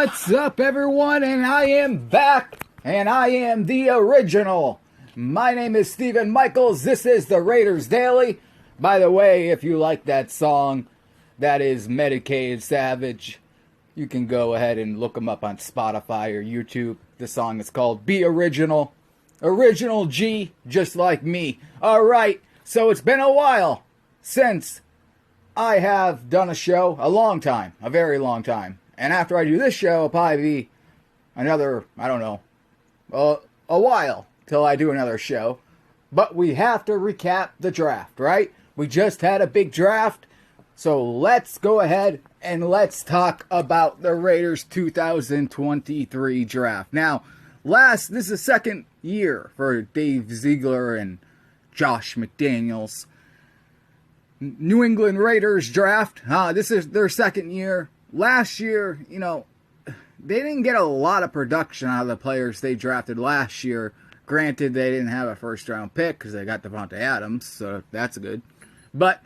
What's up, everyone? And I am back, and I am the original. My name is Steven Michaels. This is the Raiders Daily. By the way, if you like that song, that is Medicaid Savage. You can go ahead and look them up on Spotify or YouTube. The song is called Be Original. Original G, just like me. Alright, so it's been a while since I have done a show. A long time. A very long time. And after I do this show, it'll probably be another, I don't know, a while till I do another show. But we have to recap the draft, right? We just had a big draft. So let's go ahead and let's talk about the Raiders 2023 draft. Now, this is the second year for Dave Ziegler and Josh McDaniels. New England Raiders draft. This is their second year. Last year, they didn't get a lot of production out of the players they drafted last year. Granted, they didn't have a first-round pick because they got Davante Adams, so that's good. But,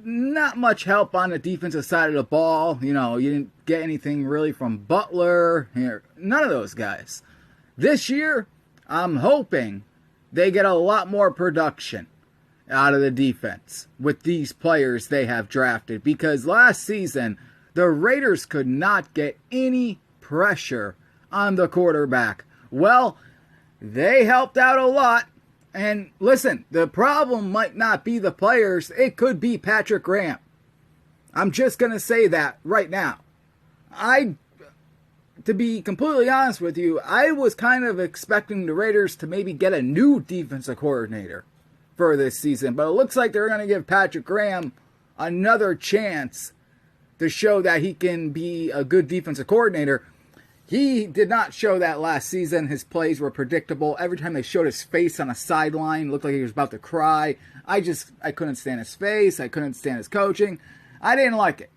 not much help on the defensive side of the ball. You didn't get anything really from Butler. None of those guys. This year, I'm hoping they get a lot more production out of the defense with these players they have drafted, because last season the Raiders could not get any pressure on the quarterback. Well, they helped out a lot. And listen, the problem might not be the players, it could be Patrick Graham. I'm just going to say that right now. To be completely honest with you, I was kind of expecting the Raiders to maybe get a new defensive coordinator for this season, but it looks like they're going to give Patrick Graham another chance to show that he can be a good defensive coordinator. He did not show that last season. His plays were predictable. Every time they showed his face on a sideline, it looked like he was about to cry. I couldn't stand his face. I couldn't stand his coaching. I didn't like it.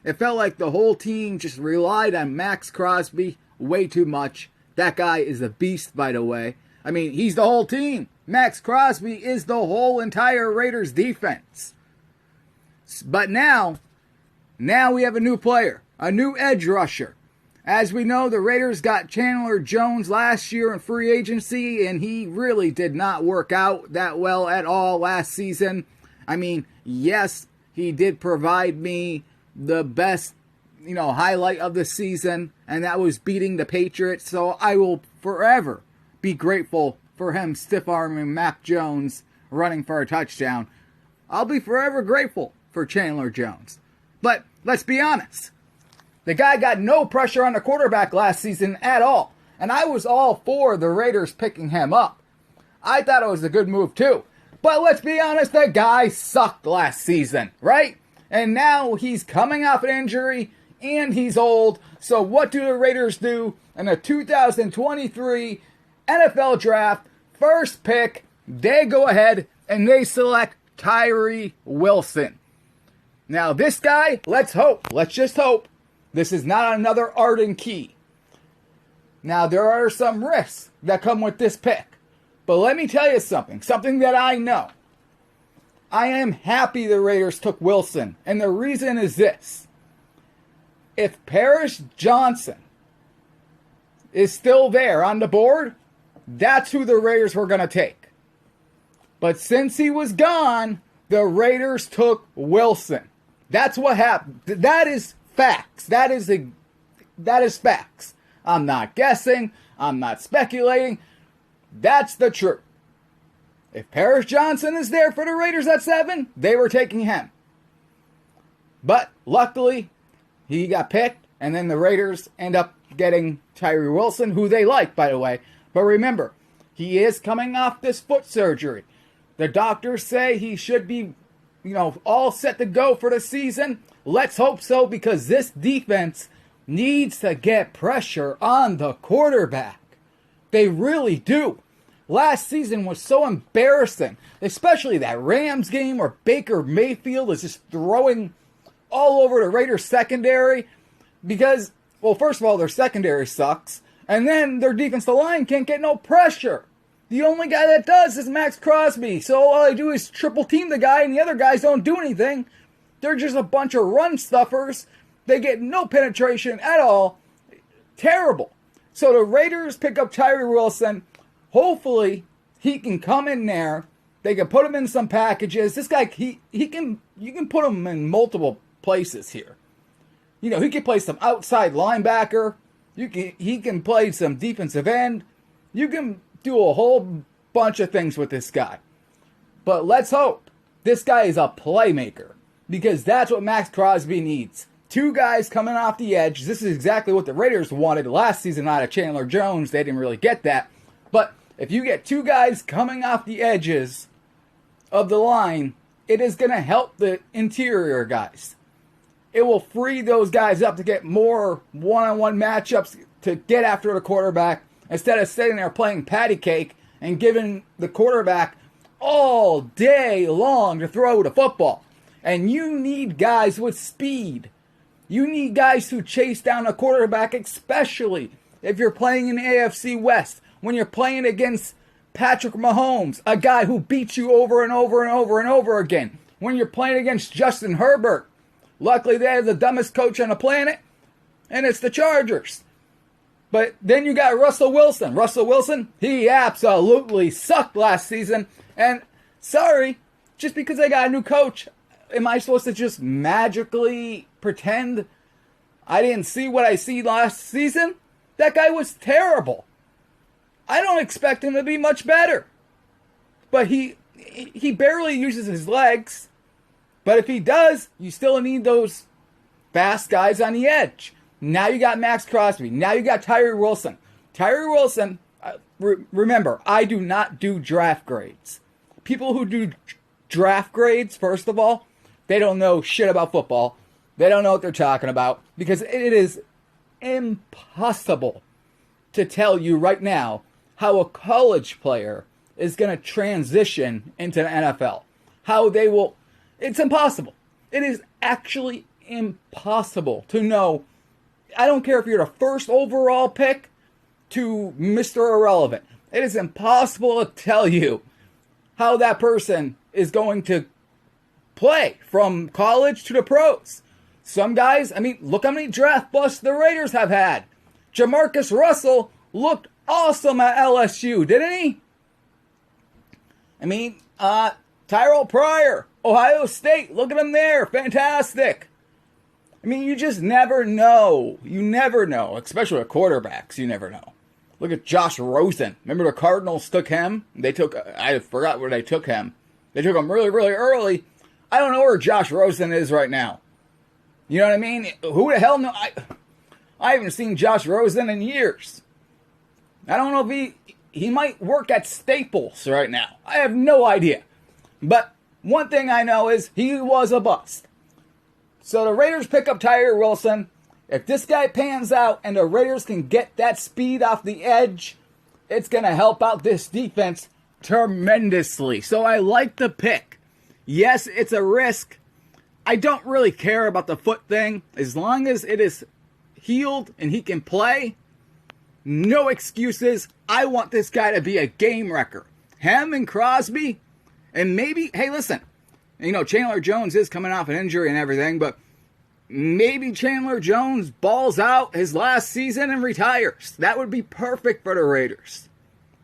It felt like the whole team just relied on Max Crosby way too much. That guy is a beast, by the way. I mean, he's the whole team. Max Crosby is the whole entire Raiders defense. But now we have a new player, a new edge rusher. As we know, the Raiders got Chandler Jones last year in free agency, and he really did not work out that well at all last season. I mean, yes, he did provide me the best, highlight of the season, and that was beating the Patriots. So I will forever be grateful for him stiff-arming Mac Jones running for a touchdown. I'll be forever grateful for Chandler Jones. But let's be honest. The guy got no pressure on the quarterback last season at all. And I was all for the Raiders picking him up. I thought it was a good move too. But let's be honest, the guy sucked last season, right? And now he's coming off an injury and he's old. So what do the Raiders do in the 2023 NFL Draft? First pick, they go ahead and they select Tyree Wilson. Now this guy, let's just hope, this is not another Arden Key. Now there are some risks that come with this pick. But let me tell you something that I know. I am happy the Raiders took Wilson. And the reason is this. If Paris Johnson is still there on the board, that's who the Raiders were going to take. But since he was gone, the Raiders took Wilson. That's what happened. That is facts. That is facts. I'm not guessing. I'm not speculating. That's the truth. If Paris Johnson is there for the Raiders at 7, they were taking him. But luckily, he got picked, and then the Raiders end up getting Tyree Wilson, who they like, by the way. But remember, he is coming off this foot surgery. The doctors say he should be, all set to go for the season. Let's hope so, because this defense needs to get pressure on the quarterback. They really do. Last season was so embarrassing, especially that Rams game where Baker Mayfield is just throwing all over the Raiders secondary because, well, first of all, their secondary sucks, and then their defensive line can't get no pressure. The only guy that does is Max Crosby, so all they do is triple team the guy, and the other guys don't do anything. They're just a bunch of run stuffers, They get no penetration at all. Terrible. So the Raiders pick up Tyree Wilson. Hopefully, he can come in there. They can put him in some packages. This guy, you can put him in multiple places here. You know, he can play some outside linebacker. He can play some defensive end. You can do a whole bunch of things with this guy. But let's hope this guy is a playmaker, because that's what Max Crosby needs. Two guys coming off the edge. This is exactly what the Raiders wanted last season out of Chandler Jones. They didn't really get that. But if you get two guys coming off the edges of the line, it is going to help the interior guys. It will free those guys up to get more one-on-one matchups to get after the quarterback instead of sitting there playing patty cake and giving the quarterback all day long to throw the football. And you need guys with speed. You need guys who chase down a quarterback, especially if you're playing in the AFC West, when you're playing against Patrick Mahomes, a guy who beats you over and over and over and over again. When you're playing against Justin Herbert, luckily they have the dumbest coach on the planet, and it's the Chargers. But then you got Russell Wilson. Russell Wilson, he absolutely sucked last season. And sorry, just because I got a new coach, am I supposed to just magically pretend I didn't see what I see last season? That guy was terrible. I don't expect him to be much better. But he barely uses his legs. But if he does, you still need those fast guys on the edge. Now you got Max Crosby. Now you got Tyree Wilson. Tyree Wilson, remember, I do not do draft grades. People who do draft grades, first of all, they don't know shit about football. They don't know what they're talking about, because it is impossible to tell you right now how a college player is going to transition into the NFL. How they will... It's impossible. It is actually impossible to know. I don't care if you're the first overall pick to Mr. Irrelevant. It is impossible to tell you how that person is going to play from college to the pros. Some guys, I mean, look how many draft busts the Raiders have had. Jamarcus Russell looked awesome at LSU, didn't he? I mean, Tyrell Pryor, Ohio State, look at him there, fantastic. I mean, you just never know. You never know, especially with quarterbacks, you never know. Look at Josh Rosen. Remember the Cardinals took him? I forgot where they took him. They took him really, really early. I don't know where Josh Rosen is right now. You know what I mean? Who the hell knows? I haven't seen Josh Rosen in years. I don't know if he might work at Staples right now. I have no idea. But one thing I know is he was a bust. So the Raiders pick up Tyree Wilson. If this guy pans out and the Raiders can get that speed off the edge, it's going to help out this defense tremendously. So I like the pick. Yes, it's a risk. I don't really care about the foot thing. As long as it is healed and he can play, no excuses. I want this guy to be a game wrecker. Him and Crosby, and maybe, hey, listen, you know, Chandler Jones is coming off an injury and everything, but maybe Chandler Jones balls out his last season and retires. That would be perfect for the Raiders.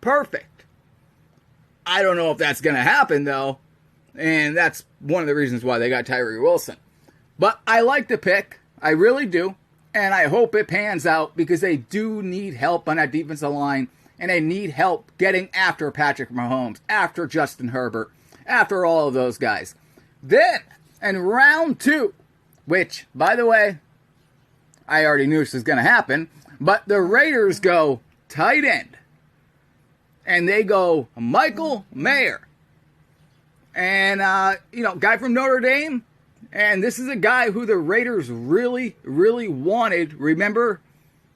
Perfect. I don't know if that's going to happen, though. And that's one of the reasons why they got Tyree Wilson. But I like the pick. I really do. And I hope it pans out, because they do need help on that defensive line. And they need help getting after Patrick Mahomes, after Justin Herbert, after all of those guys. Then, in round 2, which, by the way, I already knew this was going to happen, but the Raiders go tight end. And they go Michael Mayer. And, guy from Notre Dame. And this is a guy who the Raiders really, really wanted. Remember,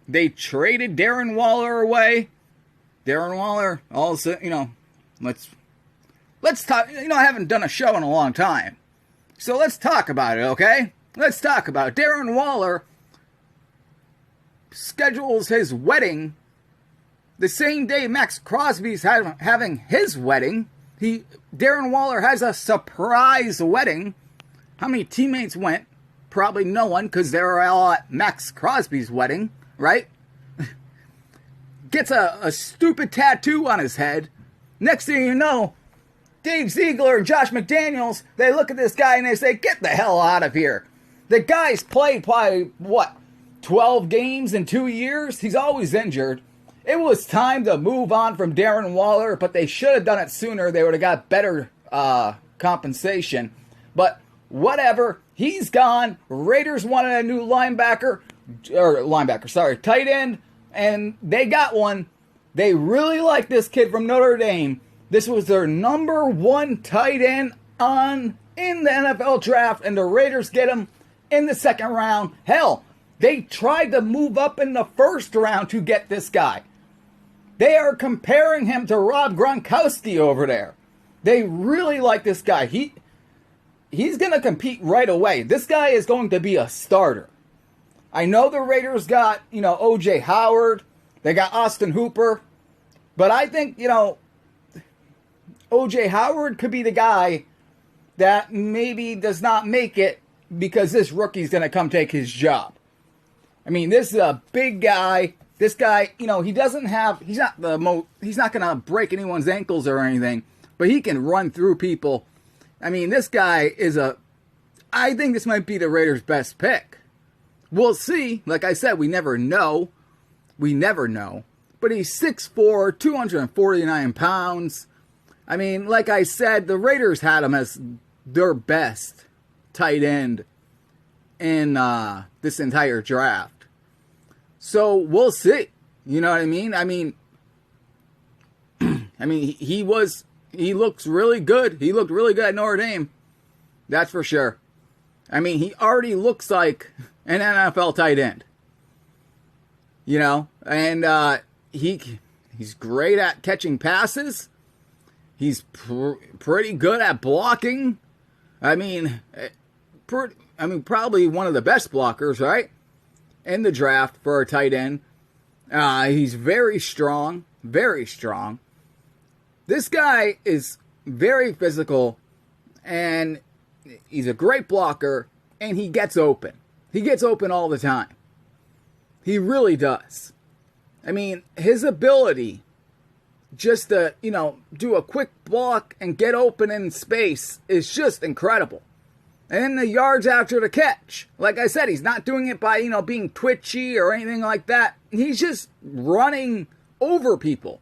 they traded Darren Waller away. Darren Waller, also, let's talk. I haven't done a show in a long time. So let's talk about it, okay? Let's talk about it. Darren Waller schedules his wedding the same day Max Crosby's having his wedding. Darren Waller has a surprise wedding. How many teammates went? probably no one, because they were all at Max Crosby's wedding, right? Gets a stupid tattoo on his head. Next thing you know, Dave Ziegler and Josh McDaniels, they look at this guy and they say, get the hell out of here. The guy's played probably, 12 games in 2 years? He's always injured. It was time to move on from Darren Waller, but they should have done it sooner. They would have got better compensation. But whatever, he's gone. Raiders wanted a new tight end, and they got one. They really like this kid from Notre Dame. This was their number 1 tight end in the NFL draft, and the Raiders get him in the second round. Hell, they tried to move up in the first round to get this guy. They are comparing him to Rob Gronkowski over there. They really like this guy. He's going to compete right away. This guy is going to be a starter. I know the Raiders got, O.J. Howard. They got Austin Hooper. But I think, O.J. Howard could be the guy that maybe does not make it because this rookie's going to come take his job. I mean, this is a big guy. This guy, he's not going to break anyone's ankles or anything, but he can run through people. I mean, this guy I think this might be the Raiders' best pick. We'll see. Like I said, we never know. But he's 6'4", 249 pounds. I mean, like I said, the Raiders had him as their best tight end in this entire draft. So we'll see. You know what I mean? He looks really good. He looked really good at Notre Dame. That's for sure. I mean, he already looks like an NFL tight end. And he's great at catching passes. He's pretty good at blocking. Probably one of the best blockers, right? In the draft for a tight end. He's very strong. Very strong. This guy is very physical, and he's a great blocker, and he gets open. He gets open all the time. He really does. I mean, his ability just to, do a quick block and get open in space is just incredible. And then the yards after the catch. Like I said, he's not doing it by, being twitchy or anything like that. He's just running over people.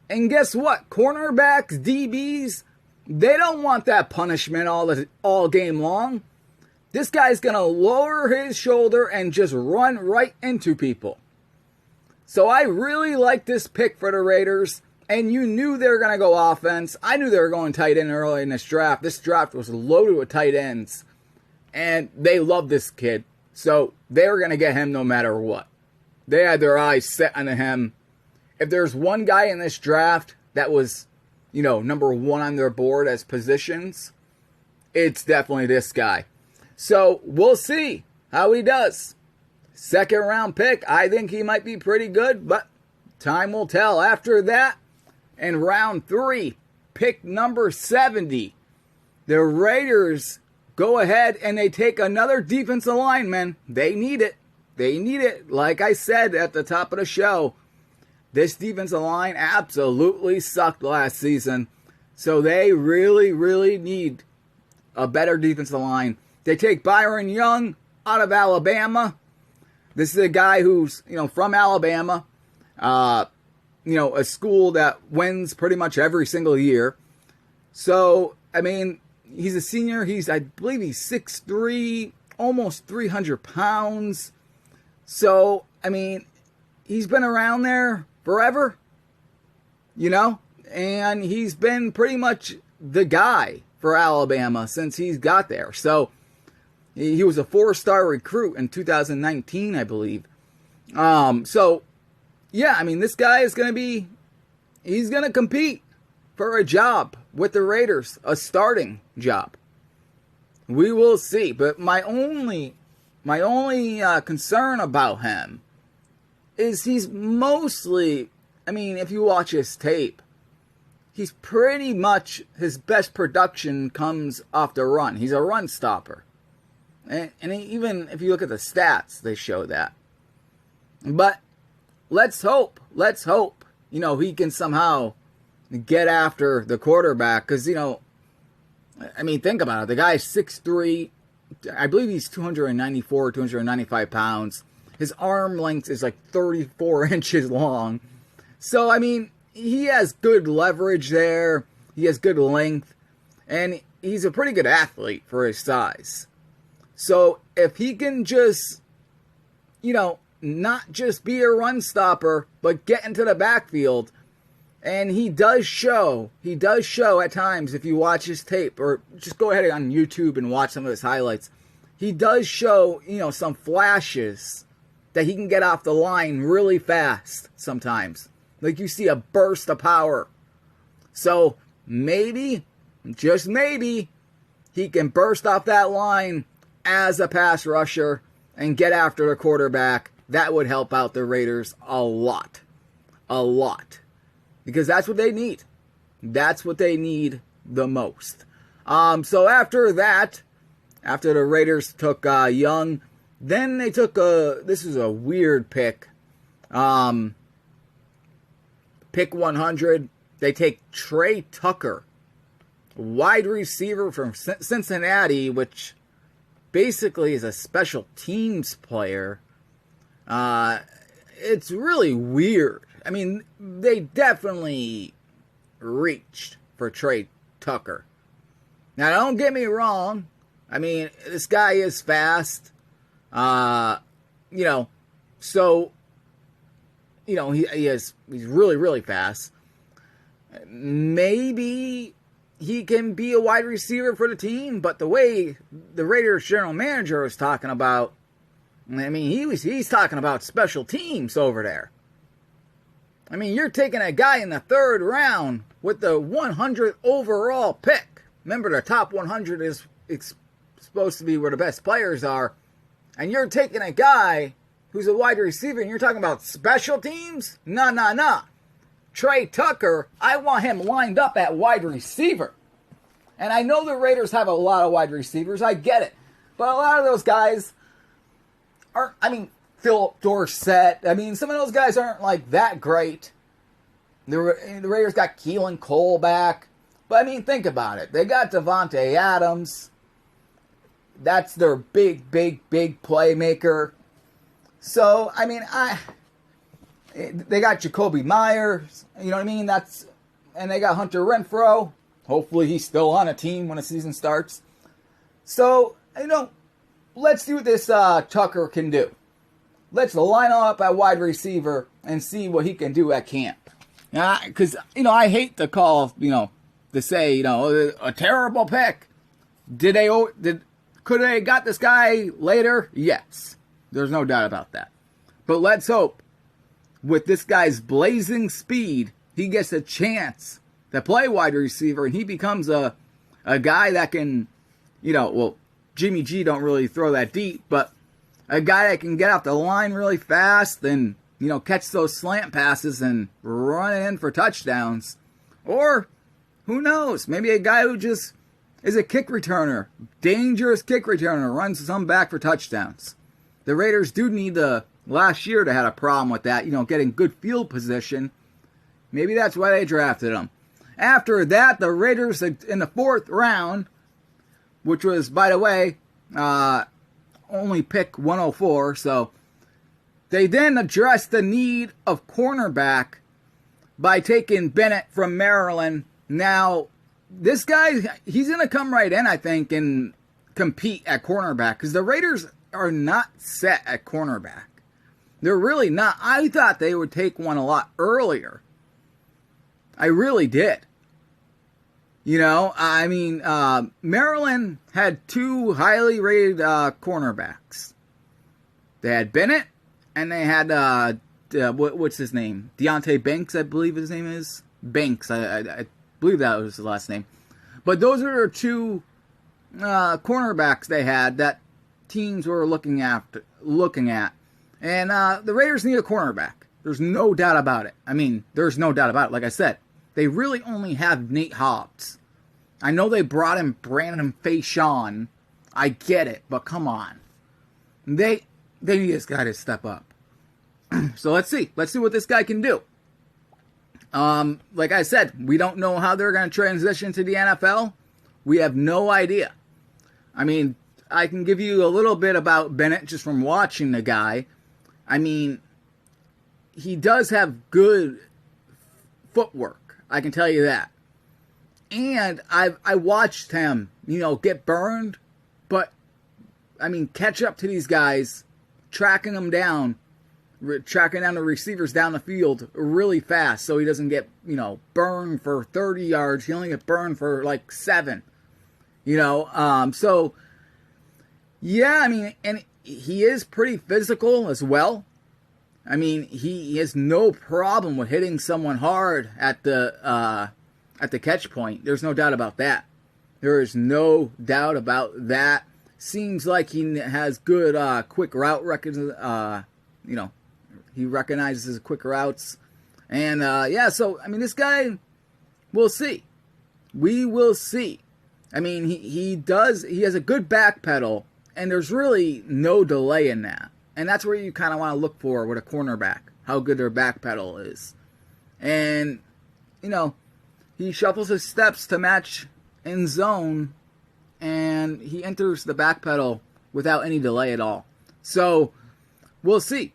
And guess what? Cornerbacks, DBs, they don't want that punishment all game long. This guy's going to lower his shoulder and just run right into people. So I really like this pick for the Raiders. And you knew they were going to go offense. I knew they were going tight end early in this draft. This draft was loaded with tight ends. And they love this kid. So they were going to get him no matter what. They had their eyes set on him. If there's one guy in this draft that was, number 1 on their board as positions, it's definitely this guy. So we'll see how he does. Second round pick, I think he might be pretty good, but time will tell. After that, in round 3, pick number 70, the Raiders go ahead and they take another defensive lineman. They need it. Like I said at the top of the show, this defensive line absolutely sucked last season. So they really, really need a better defensive line. They take Byron Young out of Alabama. This is a guy who's, from Alabama. A school that wins pretty much every single year. So, he's a senior. I believe he's 6'3", almost 300 pounds. So, he's been around there forever, and he's been pretty much the guy for Alabama since he's got there. So, he was a 4-star recruit in 2019, I believe. This guy is he's going to compete for a job with the Raiders, a starting job. We will see. But my only concern about him is he's mostly, if you watch his tape, he's pretty much, his best production comes off the run. He's a run stopper. And even if you look at the stats, they show that. But let's hope, he can somehow get after the quarterback. Because, think about it. The guy's 6'3". I believe he's 294, 295 pounds. His arm length is like 34 inches long. So, he has good leverage there. He has good length. And he's a pretty good athlete for his size. So, if he can just, not just be a run stopper, but get into the backfield. And he does show at times, if you watch his tape, or just go ahead on YouTube and watch some of his highlights. He does show, some flashes that he can get off the line really fast sometimes. Like you see a burst of power. So maybe, just maybe, he can burst off that line as a pass rusher and get after the quarterback. That would help out the Raiders a lot. A lot. Because that's what they need. That's what they need the most. So after that, after the Raiders took Young, then they took this is a weird pick. Pick 100, they take Trey Tucker, wide receiver from Cincinnati, which basically is a special teams player. It's really weird. They definitely reached for Trey Tucker. Now, don't get me wrong. This guy is fast. He's really, really fast. Maybe he can be a wide receiver for the team, but the way the Raiders general manager was talking about, he's talking about special teams over there. You're taking a guy in the 3rd round with the 100th overall pick. Remember, the top 100 is supposed to be where the best players are. And you're taking a guy who's a wide receiver and you're talking about special teams? Nah. Trey Tucker, I want him lined up at wide receiver. And I know the Raiders have a lot of wide receivers. I get it. But a lot of those guys aren't, Philip Dorsett. Some of those guys aren't like that great. The Raiders got Keelan Cole back. But think about it. They got Devontae Adams. That's their big playmaker. So, they got Jacoby Myers. You know what I mean? And they got Hunter Renfrow. Hopefully he's still on a team when the season starts. So, let's see what this Tucker can do. Let's line him up at wide receiver and see what he can do at camp. Because, I hate to call, to say, a terrible pick. Could they got this guy later? Yes. There's no doubt about that. But let's hope with this guy's blazing speed, he gets a chance to play wide receiver and he becomes a guy that can, Jimmy G don't really throw that deep, but a guy that can get off the line really fast and, catch those slant passes and run it in for touchdowns. Or, who knows, maybe a guy who just is a kick returner, dangerous kick returner, runs some back for touchdowns. The Raiders do need last year to have a problem with that, getting good field position. Maybe that's why they drafted him. After that, the Raiders in the 4th round, which was, by the way, only pick 104, so they then addressed the need of cornerback by taking Bennett from Maryland. Now, this guy, he's going to come right in, I think, and compete at cornerback, because the Raiders are not set at cornerback. They're really not. I thought they would take one a lot earlier. I really did. Maryland had 2 highly rated cornerbacks. They had Bennett, and they had, what's his name? Deontay Banks, I believe his name is. Banks, I believe that was his last name. But those are 2 cornerbacks they had that teams were looking at. And the Raiders need a cornerback. There's no doubt about it. There's no doubt about it. Like I said, they really only have Nate Hobbs. I know they brought in Brandon Facyson I get it, but come on. They need this guy to step up. So let's see. Let's see what this guy can do. Like I said, we don't know how they're going to transition to the NFL. We have no idea. I mean, I can give you a little bit about Bennett just from watching the guy. I mean, he does have good footwork. I can tell you that. And I watched him, get burned, but I mean, catch up to these guys, tracking the receivers down the field really fast so he doesn't get, burned for 30 yards. He only get burned for like 7, so yeah, I mean, and he is pretty physical as well. I mean, he has no problem with hitting someone hard at the catch point. There's no doubt about that. There is no doubt about that. Seems like he has good quick route he recognizes his quick routes. And so I mean, this guy, we'll see. We will see. I mean, he has a good back pedal, and there's really no delay in that. And that's where you kind of want to look for with a cornerback, how good their back pedal is. And, he shuffles his steps to match in zone, and he enters the back pedal without any delay at all. So, we'll see.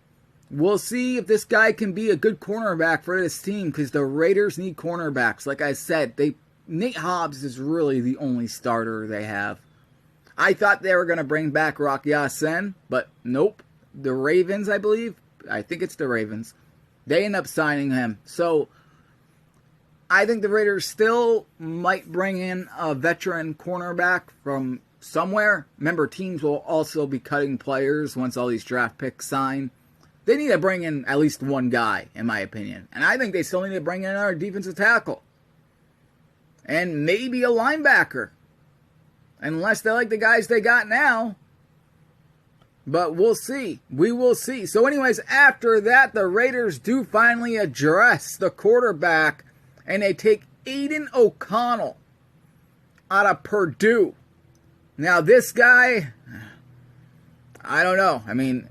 We'll see if this guy can be a good cornerback for this team, because the Raiders need cornerbacks. Like I said, Nate Hobbs is really the only starter they have. I thought they were going to bring back Rock Ya-Sin, but nope. The Ravens, I think it's the Ravens, they end up signing him. So, I think the Raiders still might bring in a veteran cornerback from somewhere. Remember, teams will also be cutting players once all these draft picks sign. They need to bring in at least one guy, in my opinion. And I think they still need to bring in another defensive tackle. And maybe a linebacker. Unless they like the guys they got now. But we'll see. We will see. So anyways, after that, the Raiders do finally address the quarterback. And they take Aiden O'Connell out of Purdue. Now this guy, I don't know. I mean,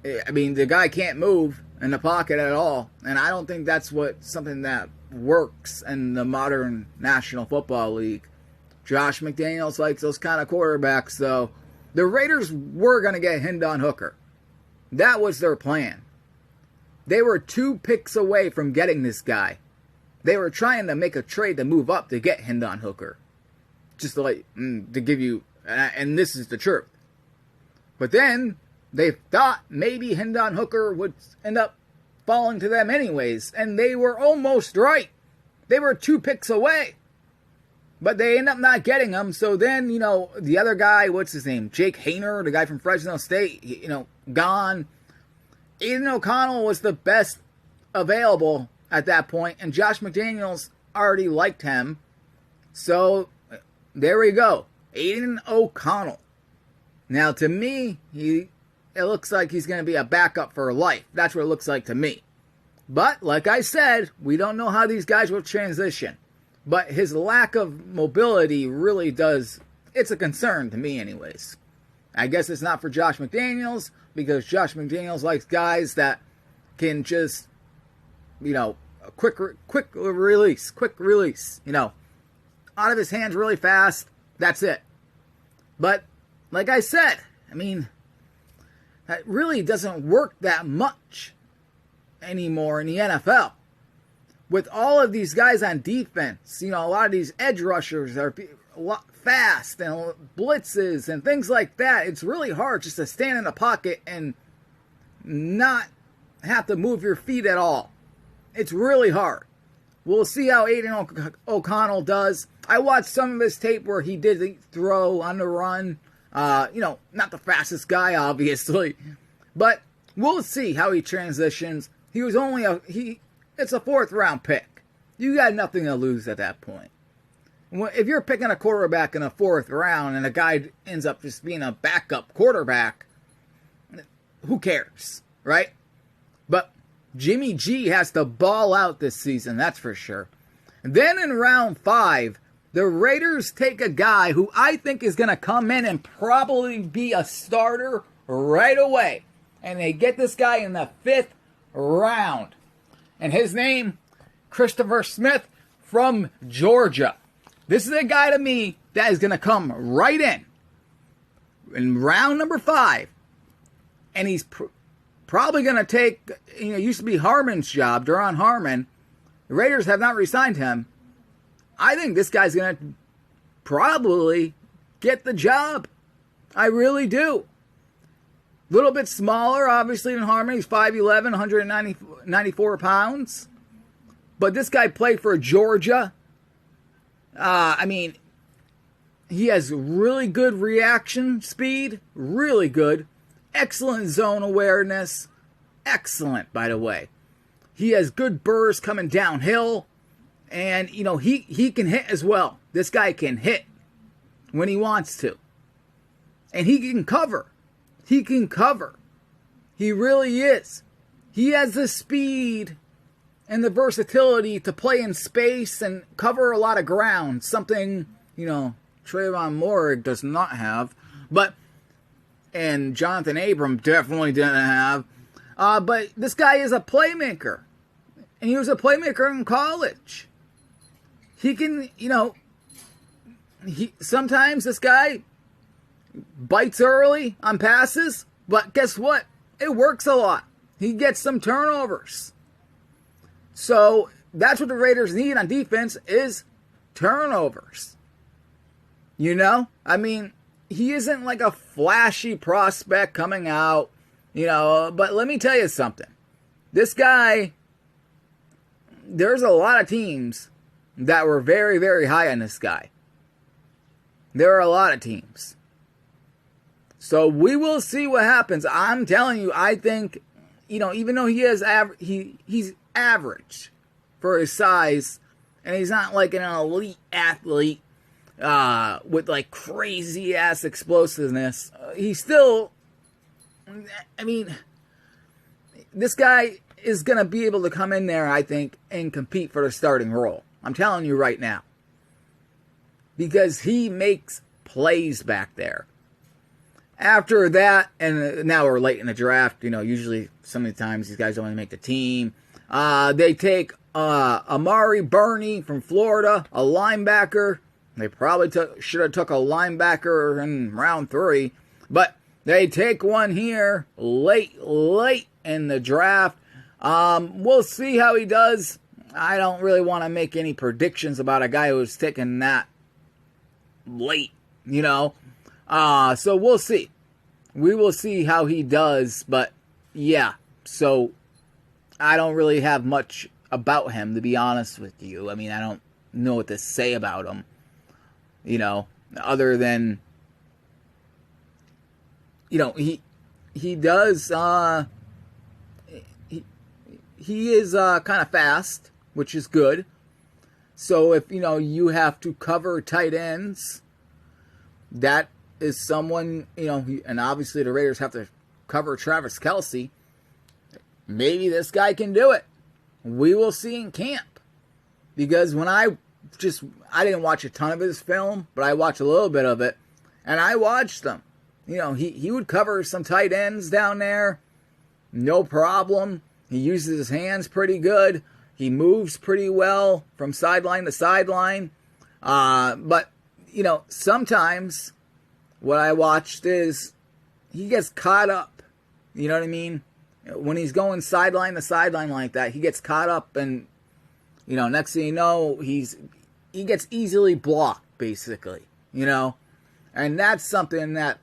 the guy can't move in the pocket at all. And I don't think that's something that works in the modern National Football League. Josh McDaniels likes those kind of quarterbacks, so the Raiders were going to get Hendon Hooker. That was their plan. They were 2 picks away from getting this guy. They were trying to make a trade to move up to get Hendon Hooker. Just to give you, and this is the truth. But then they thought maybe Hendon Hooker would end up falling to them anyways, and they were almost right. They were 2 picks away. But they end up not getting him. So then, the other guy, what's his name? Jake Haener, the guy from Fresno State, gone. Aiden O'Connell was the best available at that point. And Josh McDaniels already liked him. So, there we go. Aiden O'Connell. Now, to me, it looks like he's going to be a backup for life. That's what it looks like to me. But, like I said, we don't know how these guys will transition. But his lack of mobility really it's a concern to me anyways. I guess it's not for Josh McDaniels, because Josh McDaniels likes guys that can just, quick release, out of his hands really fast. That's it. But, like I said, that really doesn't work that much anymore in the NFL. With all of these guys on defense, a lot of these edge rushers are a lot fast and blitzes and things like that. It's really hard just to stand in the pocket and not have to move your feet at all. It's really hard. We'll see how Aiden O'Connell does. I watched some of his tape where he did throw on the run. Not the fastest guy, obviously. But we'll see how he transitions. He was only it's a 4th round pick. You got nothing to lose at that point. If you're picking a quarterback in the 4th round and a guy ends up just being a backup quarterback, who cares, right? But Jimmy G has to ball out this season, that's for sure. And then in round 5, The Raiders take a guy who I think is going to come in and probably be a starter right away. And they get this guy in the 5th round. And his name, Christopher Smith from Georgia. This is a guy to me that is going to come right in round number 5. And he's probably going to take, used to be Harmon's job, Duron Harmon. The Raiders have not re-signed him. I think this guy's going to probably get the job. I really do. A little bit smaller, obviously, than Harmon. He's 5'11", 194 pounds. But this guy played for Georgia. He has really good reaction speed. Really good. Excellent zone awareness. Excellent, by the way. He has good bursts coming downhill. And, he can hit as well. This guy can hit when he wants to. And he can cover. He can cover. He really is. He has the speed and the versatility to play in space and cover a lot of ground. Something, Trayvon Moore does not have. And Jonathan Abram definitely didn't have. But this guy is a playmaker. And he was a playmaker in college. He can, sometimes this guy bites early on passes, but guess what? It works a lot. He gets some turnovers. So that's what the Raiders need on defense is turnovers. He isn't like a flashy prospect coming out, but let me tell you something. This guy, there's a lot of teams that were very, very high on this guy. There are a lot of teams. So we will see what happens. I'm telling you, I think, even though he is he's average for his size, and he's not like an elite athlete with like crazy ass explosiveness. He's still, this guy is going to be able to come in there, I think, and compete for the starting role. I'm telling you right now. Because he makes plays back there. After that, and now we're late in the draft, usually some of the times these guys only make the team. They take Amari Burney from Florida, a linebacker. They probably should have took a linebacker in round 3. But they take one here late in the draft. We'll see how he does. I don't really want to make any predictions about a guy who's taken that late, So we'll see. We will see how he does, but yeah. So I don't really have much about him, to be honest with you. I don't know what to say about him, other than, he does, he is kind of fast, which is good. So if, you have to cover tight ends, that is someone, and obviously the Raiders have to cover Travis Kelce. Maybe this guy can do it. We will see in camp. Because when I didn't watch a ton of his film, but I watched a little bit of it, and I watched them. He would cover some tight ends down there, no problem. He uses his hands pretty good. He moves pretty well from sideline to sideline. But, sometimes what I watched is he gets caught up. You know what I mean? When he's going sideline to sideline like that, he gets caught up and, next thing you know, he gets easily blocked, basically. And that's something that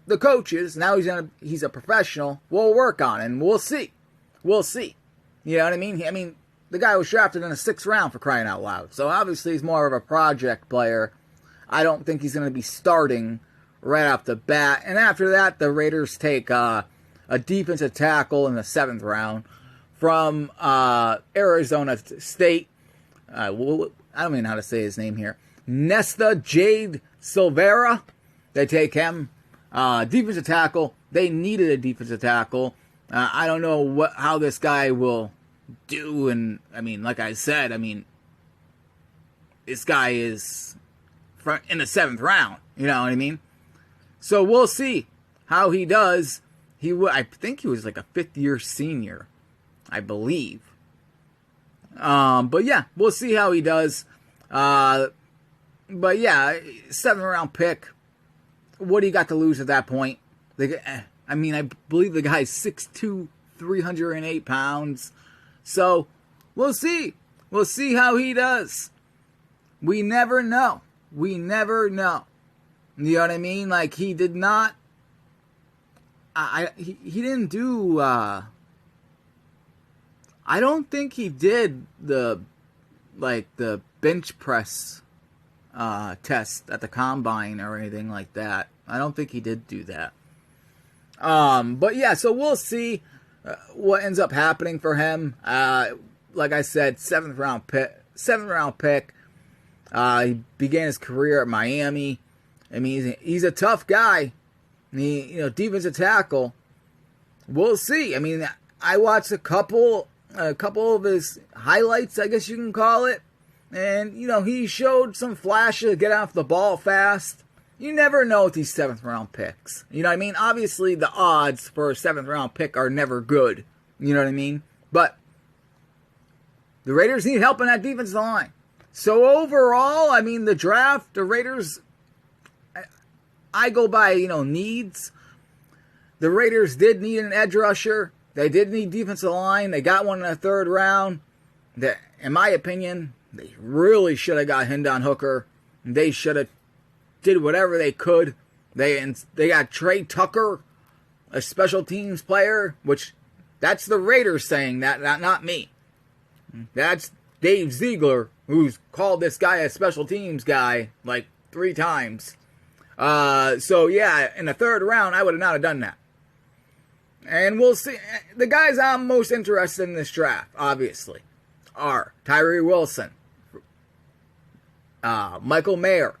the coaches, now he's a professional, will work on, and we'll see. We'll see. You know what I mean? The guy was drafted in the 6th round, for crying out loud. So obviously he's more of a project player. I don't think he's going to be starting right off the bat. And after that, the Raiders take a defensive tackle in the 7th round from Arizona State. I don't even know how to say his name here. Nesta Jade Silvera. They take him. Defensive tackle. They needed a defensive tackle. I don't know how this guy will do. And, like I said, this guy is in the 7th round. You know what I mean? So we'll see how he does. I think he was like a 5th-year senior, I believe. But yeah, we'll see how he does. But yeah, 7th round pick. What do you got to lose at that point? I mean, I believe the guy's 6'2", 308 pounds. So we'll see. We'll see how he does. We never know. We never know. You know what I mean? Like, he did not. He didn't do. I don't think he did the bench press test at the combine or anything like that. I don't think he did do that. But yeah, so we'll see what ends up happening for him. Like I said, 7th round pick. He began his career at Miami. I mean, he's a tough guy. Defensive tackle. We'll see. I mean, I watched a couple of his highlights, I guess you can call it. And, he showed some flash to get off the ball fast. You never know with these 7th round picks. You know what I mean? Obviously, the odds for a 7th round pick are never good. You know what I mean? But the Raiders need help in that defensive line. So overall, I mean, the draft, the Raiders, I go by, needs. The Raiders did need an edge rusher. They did need defensive line. They got one in the 3rd round. In my opinion, they really should have got Hendon Hooker. They should have did whatever they could. They got Trey Tucker, a special teams player, which that's the Raiders saying that, not me. That's Dave Ziegler, who's called this guy a special teams guy like 3 times. So yeah, in the 3rd round, I would have not have done that. And we'll see. The guys I'm most interested in this draft, obviously, are Tyree Wilson, Michael Mayer,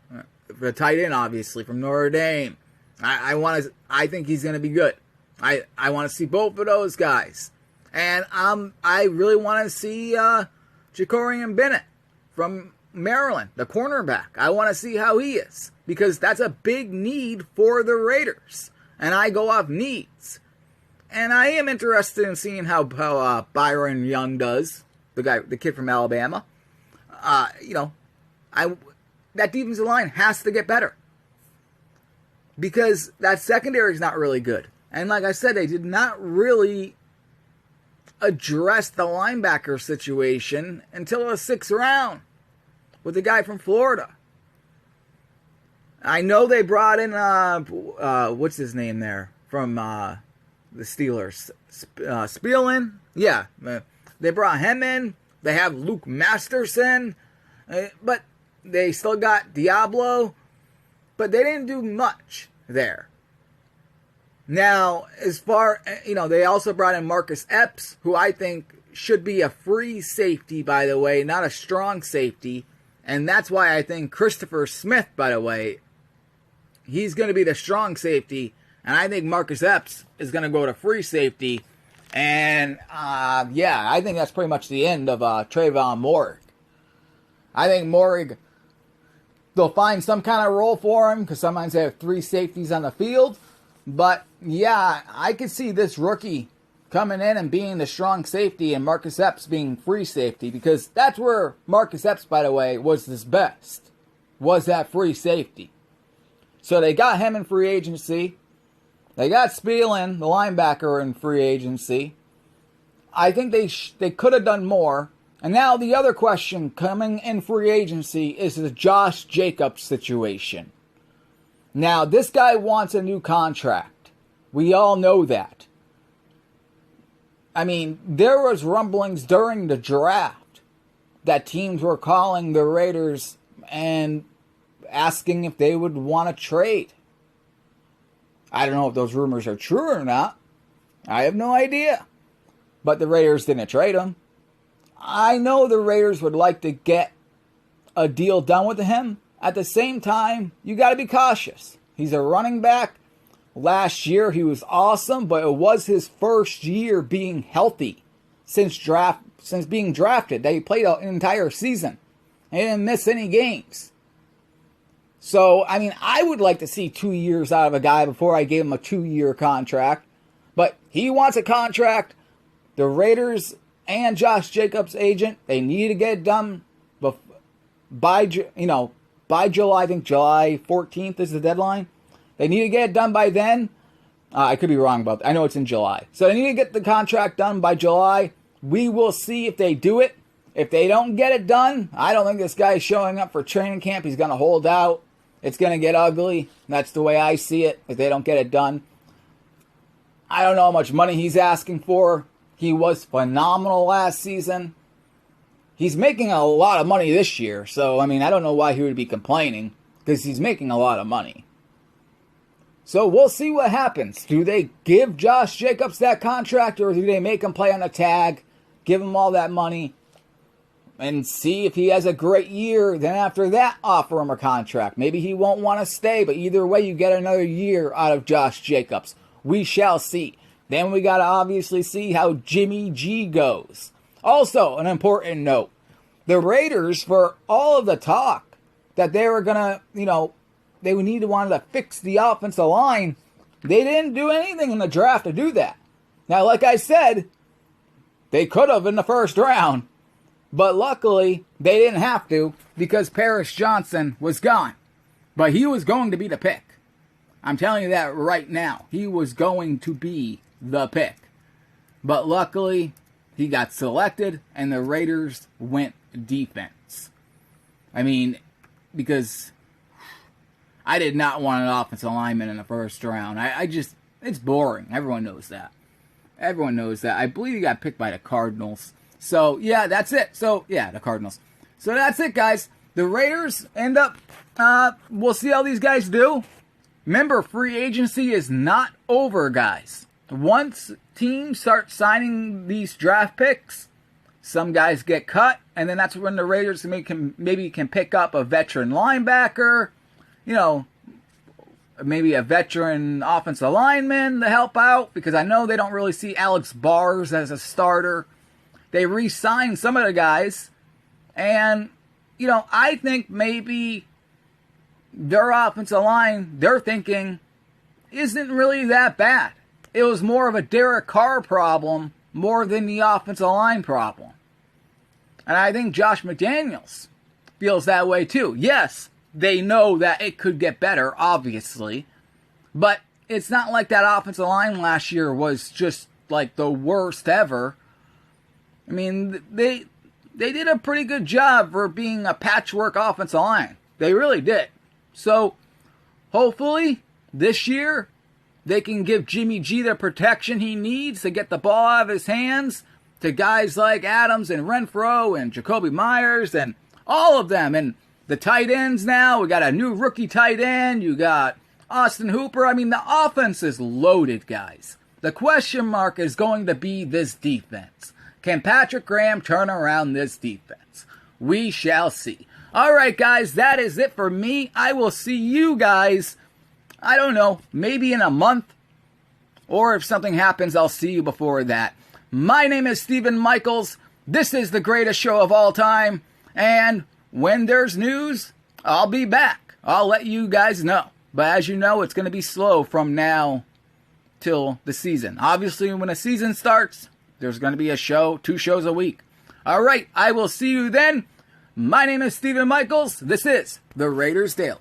the tight end, obviously, from Notre Dame. I think he's going to be good. I want to see both of those guys. And I really want to see Jacorian Bennett from Maryland, the cornerback. I want to see how he is, because that's a big need for the Raiders. And I go off needs. And I am interested in seeing how Byron Young does, the kid from Alabama. That defensive line has to get better, because that secondary is not really good. And like I said, they did not really address the linebacker situation until the 6th round with the guy from Florida. I know they brought in, what's his name there, from the Steelers, Spielman. Yeah, they brought him in. They have Luke Masterson, but they still got Diablo, but they didn't do much there. Now, as far, they also brought in Marcus Epps, who I think should be a free safety, by the way, not a strong safety. And that's why I think Christopher Smith, by the way, he's going to be the strong safety. And I think Marcus Epps is going to go to free safety. And, I think that's pretty much the end of Trayvon Moehrig. I think Moehrig, they'll find some kind of role for him, because sometimes they have 3 safeties on the field. But, yeah, I could see this rookie coming in and being the strong safety and Marcus Epps being free safety, because that's where Marcus Epps, by the way, was his best, was that free safety. So they got him in free agency. They got Spielman, the linebacker, in free agency. I think they could have done more. And now the other question coming in free agency is the Josh Jacobs situation. Now, this guy wants a new contract. We all know that. I mean, there was rumblings during the draft that teams were calling the Raiders and asking if they would want to trade. I don't know if those rumors are true or not. I have no idea. But the Raiders didn't trade him. I know the Raiders would like to get a deal done with him. At the same time, you got to be cautious. He's a running back. Last year, he was awesome, but it was his first year being healthy since being drafted. They played an entire season. He didn't miss any games. So, I mean, I would like to see 2 years out of a guy before I gave him a 2-year contract. But he wants a contract. The Raiders and Josh Jacobs' agent, they need to get it done by July. I think July 14th is the deadline. They need to get it done by then. I could be wrong about that. I know it's in July. So they need to get the contract done by July. We will see if they do it. If they don't get it done, I don't think this guy is showing up for training camp. He's going to hold out. It's going to get ugly. That's the way I see it if they don't get it done. I don't know how much money he's asking for. He was phenomenal last season. He's making a lot of money this year. So, I mean, I don't know why he would be complaining because he's making a lot of money. So we'll see what happens. Do they give Josh Jacobs that contract or do they make him play on a tag, give him all that money, and see if he has a great year? Then after that, offer him a contract. Maybe he won't want to stay, but either way, you get another year out of Josh Jacobs. We shall see. Then we got to obviously see how Jimmy G goes. Also, an important note. The Raiders, for all of the talk that they were going to, they wanted to fix the offensive line, they didn't do anything in the draft to do that. Now, like I said, they could have in the first round, but luckily they didn't have to because Paris Johnson was gone. But he was going to be the pick. I'm telling you that right now. He was going to be the pick. But luckily, he got selected, and the Raiders went defense. I mean, because I did not want an offensive lineman in the first round. It's boring. Everyone knows that. Everyone knows that. I believe he got picked by the Cardinals. So, yeah, that's it. So, yeah, the Cardinals. So, that's it, guys. The Raiders end up, we'll see how these guys do. Remember, free agency is not over, guys. Once teams start signing these draft picks, some guys get cut, and then that's when the Raiders maybe can pick up a veteran linebacker, maybe a veteran offensive lineman to help out, because I know they don't really see Alex Bars as a starter. They re-signed some of the guys, and, I think maybe their offensive line, they're thinking, isn't really that bad. It was more of a Derek Carr problem more than the offensive line problem. And I think Josh McDaniels feels that way too. Yes, they know that it could get better, obviously. But it's not like that offensive line last year was just like the worst ever. I mean, they did a pretty good job for being a patchwork offensive line. They really did. So, hopefully, this year, they can give Jimmy G the protection he needs to get the ball out of his hands to guys like Adams and Renfro and Jacoby Myers and all of them. And the tight ends now, we got a new rookie tight end. You got Austin Hooper. I mean, the offense is loaded, guys. The question mark is going to be this defense. Can Patrick Graham turn around this defense? We shall see. All right, guys, that is it for me. I will see you guys, I don't know, maybe in a month. Or if something happens, I'll see you before that. My name is Stephen Michaels. This is the greatest show of all time. And when there's news, I'll be back. I'll let you guys know. But as you know, it's going to be slow from now till the season. Obviously, when the season starts, there's going to be a show, 2 shows a week. All right, I will see you then. My name is Stephen Michaels. This is the Raiders Daily.